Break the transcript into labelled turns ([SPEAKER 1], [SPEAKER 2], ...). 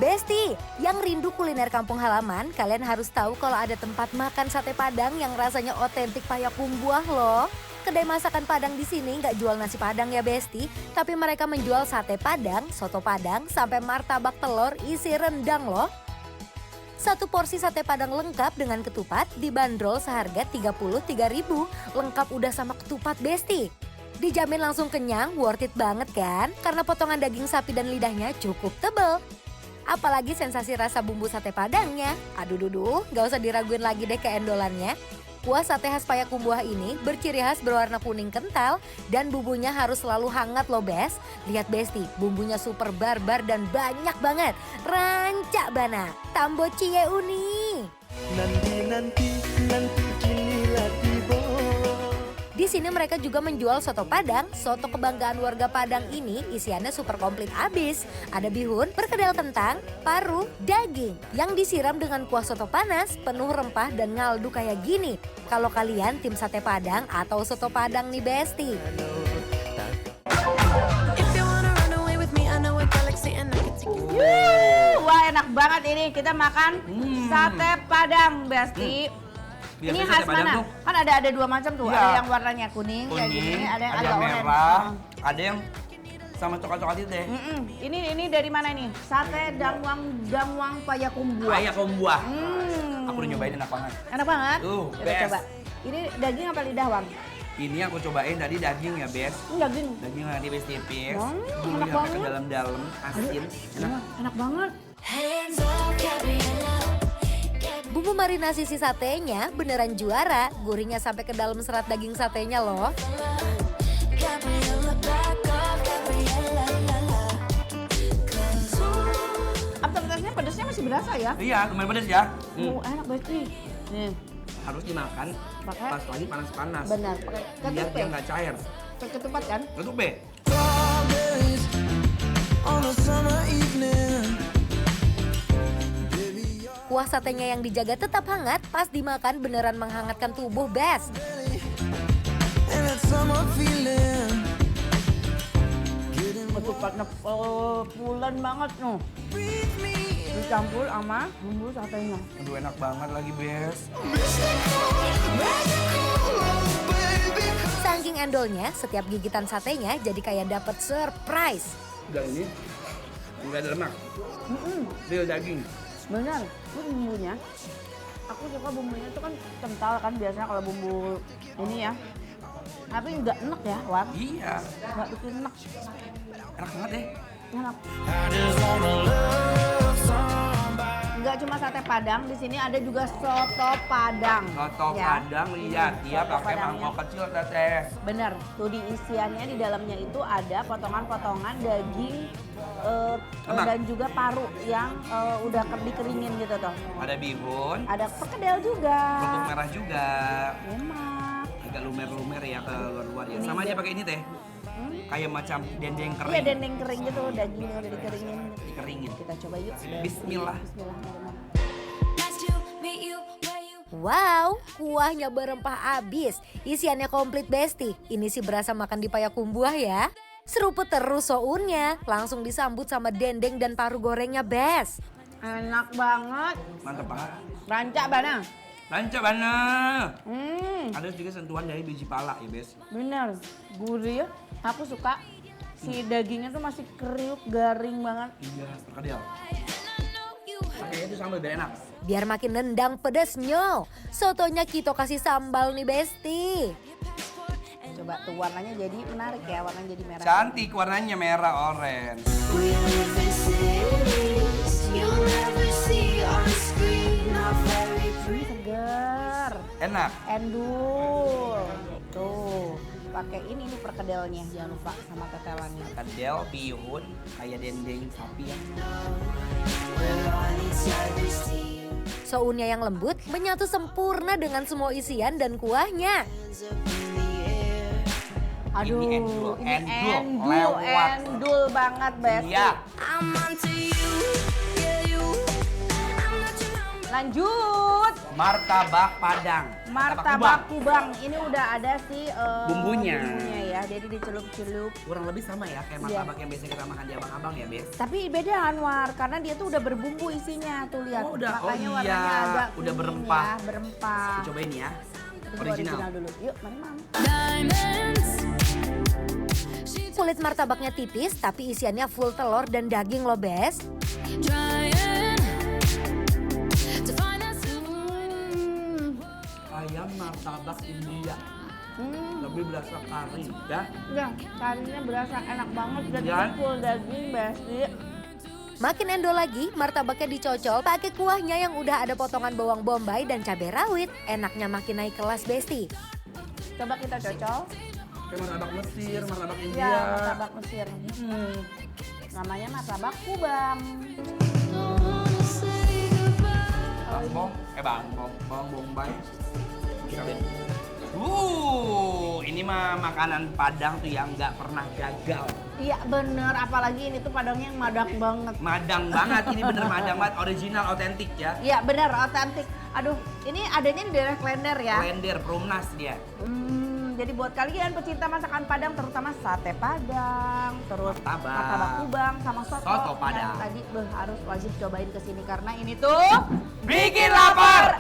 [SPEAKER 1] Besti, yang rindu kuliner kampung halaman, kalian harus tahu kalau ada tempat makan sate Padang yang rasanya otentik Payakumbuh loh. Kedai masakan Padang di sini nggak jual nasi Padang ya Besti, tapi mereka menjual sate Padang, soto Padang, sampai martabak telur isi rendang loh. Satu porsi sate Padang lengkap dengan ketupat dibanderol seharga Rp33.000, lengkap udah sama ketupat Besti. Dijamin langsung kenyang, worth it banget kan? Karena potongan daging sapi dan lidahnya cukup tebal. Apalagi sensasi rasa bumbu sate Padangnya. Aduh duduh, gak usah diraguin lagi deh keendolannya. Kuah sate khas Payakumbuh ini berciri khas berwarna kuning kental dan bumbunya harus selalu hangat loh Bes. Lihat Besti, bumbunya super barbar dan banyak banget. Rancak bana, tambo cie uni. Nanti kinilah tiba. Di sini mereka juga menjual soto Padang. Soto kebanggaan warga Padang ini isiannya super komplit abis. Ada bihun, perkedel kentang, paru, daging yang disiram dengan kuah soto panas, penuh rempah dan ngaldu kayak gini. Kalau kalian tim sate Padang atau soto Padang nih Besti.
[SPEAKER 2] Wah enak banget ini, kita makan sate Padang Besti. Ini khas mana? Kan ada dua macam tuh,
[SPEAKER 3] ya.
[SPEAKER 2] ada yang warnanya kuning, kayak gini, ada yang agak
[SPEAKER 3] merah, ada yang sama coklat-coklat itu deh.
[SPEAKER 2] Ini dari mana nih? Sate Dangwang Payakumbuh.
[SPEAKER 3] Payakumbuh. Aku udah nyobain enak banget.
[SPEAKER 2] Enak banget?
[SPEAKER 3] Kita
[SPEAKER 2] best. Coba. Ini daging apa lidah Wang?
[SPEAKER 3] Ini aku cobain tadi daging ya, Bes.
[SPEAKER 2] Daging.
[SPEAKER 3] Daging yang tipis-tipis.
[SPEAKER 2] Enak banget.
[SPEAKER 3] Ke dalam-dalam, asin.
[SPEAKER 2] Enak banget.
[SPEAKER 1] Bumbu marinasi si satenya beneran juara, gurihnya sampai ke dalam serat daging satenya loh.
[SPEAKER 2] Aftertaste-nya pedasnya masih berasa ya?
[SPEAKER 3] Iya, lumayan pedas ya.
[SPEAKER 2] Enak banget nih. Nih.
[SPEAKER 3] Harus dimakan pas lagi panas-panas.
[SPEAKER 2] Benar, pakai
[SPEAKER 3] biar
[SPEAKER 2] ketupat.
[SPEAKER 3] dia nggak cair.
[SPEAKER 2] Ketupat kan?
[SPEAKER 3] Ketupat.
[SPEAKER 1] Kuah satenya yang dijaga tetap hangat, pas dimakan beneran menghangatkan tubuh, Bes.
[SPEAKER 2] Ketupatnya pulen banget tuh. Dicampur sama bumbu satenya.
[SPEAKER 3] Aduh enak banget lagi, Bes.
[SPEAKER 1] Saking endolnya, setiap gigitan satenya jadi kayak dapet surprise.
[SPEAKER 3] Dan ini nggak ada lemak. Real daging.
[SPEAKER 2] Benar, itu bumbunya. Aku suka bumbunya itu kan kental kan biasanya kalau bumbu ini ya. Tapi nggak enak ya, Wan?
[SPEAKER 3] Iya.
[SPEAKER 2] Nggak bikin enak.
[SPEAKER 3] Enak banget deh.
[SPEAKER 2] Enak. Nggak cuma sate Padang, di sini ada juga soto Padang.
[SPEAKER 3] Soto
[SPEAKER 2] ya.
[SPEAKER 3] Padang, lihat dia
[SPEAKER 2] Soto
[SPEAKER 3] pakai
[SPEAKER 2] Padangnya.
[SPEAKER 3] mangkok kecil teteh.
[SPEAKER 2] Bener, tuh di isiannya di dalamnya itu ada potongan-potongan daging dan juga paru yang udah dikeringin gitu tuh.
[SPEAKER 3] Ada bihun.
[SPEAKER 2] Ada perkedel juga.
[SPEAKER 3] Kerupuk merah juga.
[SPEAKER 2] Enak.
[SPEAKER 3] Agak lumer-lumer ya ke luar-luar ya. Sama aja pakai ini teh. Kayak macam dendeng kering.
[SPEAKER 2] Iya dendeng kering gitu, dagingnya udah dikeringin.
[SPEAKER 3] Dikeringin.
[SPEAKER 2] Kita coba yuk.
[SPEAKER 3] Bismillah.
[SPEAKER 1] Wow, kuahnya berempah abis. Isiannya komplit Besti. Ini sih berasa makan di Payakumbuh ya. Seruput terus sounnya, langsung disambut sama dendeng dan paru gorengnya, Bes.
[SPEAKER 2] Enak banget.
[SPEAKER 3] Mantap banget.
[SPEAKER 2] Rancak bana.
[SPEAKER 3] Lancar banget. Ada juga sentuhan dari biji pala ya, Bes.
[SPEAKER 2] Bener, gurih. Aku suka si dagingnya tuh masih kriuk, garing banget.
[SPEAKER 3] Iya, perkedel. Pakainya itu sambal biar enak.
[SPEAKER 1] Biar makin nendang pedesnya, sotonya kita kasih sambal nih Besti.
[SPEAKER 2] Coba tuh warnanya jadi menarik ya, warnanya jadi merah.
[SPEAKER 3] Cantik warnanya merah orange.
[SPEAKER 2] Seger.
[SPEAKER 3] Enak.
[SPEAKER 2] Endul. Tuh, pakai ini nih perkedelnya, jangan lupa sama tetelannya.
[SPEAKER 3] Perkedel, bihun, kayak dendeng sapi ya.
[SPEAKER 1] Sounnya yang lembut menyatu sempurna dengan semua isian dan kuahnya.
[SPEAKER 2] Aduh,
[SPEAKER 3] Ini endul,
[SPEAKER 2] endul,
[SPEAKER 3] lewat.
[SPEAKER 2] endul banget, Besti.
[SPEAKER 3] Iya.
[SPEAKER 2] Lanjut.
[SPEAKER 3] Martabak Padang.
[SPEAKER 2] Martabak Kubang. Ini udah ada sih
[SPEAKER 3] Bumbunya.
[SPEAKER 2] ya. Jadi dicelup-celup.
[SPEAKER 3] Kurang lebih sama ya kayak martabak yang biasa kita makan di abang-abang ya, Bes.
[SPEAKER 2] Tapi beda Anwar, karena dia tuh udah berbumbu isinya. Tuh lihat.
[SPEAKER 3] Oh, udah.
[SPEAKER 2] Makanya
[SPEAKER 3] Oh,
[SPEAKER 2] warnanya
[SPEAKER 3] iya.
[SPEAKER 2] agak
[SPEAKER 3] Udah
[SPEAKER 2] kuning
[SPEAKER 3] berempah.
[SPEAKER 2] Ya, berempah.
[SPEAKER 3] Coba ini ya.
[SPEAKER 2] Kita coba
[SPEAKER 3] Original.
[SPEAKER 2] dulu. Yuk, mari Mam.
[SPEAKER 1] Kulit martabaknya tipis tapi isiannya full telur dan daging loh, Bes.
[SPEAKER 3] Ayam martabak India. Lebih berasa kari ya.
[SPEAKER 2] Ya, karinya berasa enak banget dan
[SPEAKER 3] Ya.
[SPEAKER 2] full daging Besti.
[SPEAKER 1] Makin endo lagi, martabaknya dicocol pakai kuahnya yang udah ada potongan bawang bombay dan cabai rawit. Enaknya makin naik kelas, Besti.
[SPEAKER 2] Coba kita cocol.
[SPEAKER 3] Kayak martabak Mesir, martabak India.
[SPEAKER 2] Ya, martabak Mesir. Namanya martabak Kubang.
[SPEAKER 3] Bawang bombay. Ini mah makanan Padang tuh yang nggak pernah gagal.
[SPEAKER 2] Iya bener, apalagi ini tuh Padangnya yang madak banget.
[SPEAKER 3] Madang banget, ini bener madang banget, original, otentik ya.
[SPEAKER 2] Iya bener, otentik. Aduh, ini adanya di daerah Klender ya.
[SPEAKER 3] Klender, Perumnas dia.
[SPEAKER 2] Jadi buat kalian pecinta masakan Padang, terutama sate Padang, terus
[SPEAKER 3] Martabak.
[SPEAKER 2] martabak Kubang, sama soto.
[SPEAKER 3] Soto Padang.
[SPEAKER 2] Yang tadi harus wajib cobain kesini karena ini tuh
[SPEAKER 3] Bikin lapar,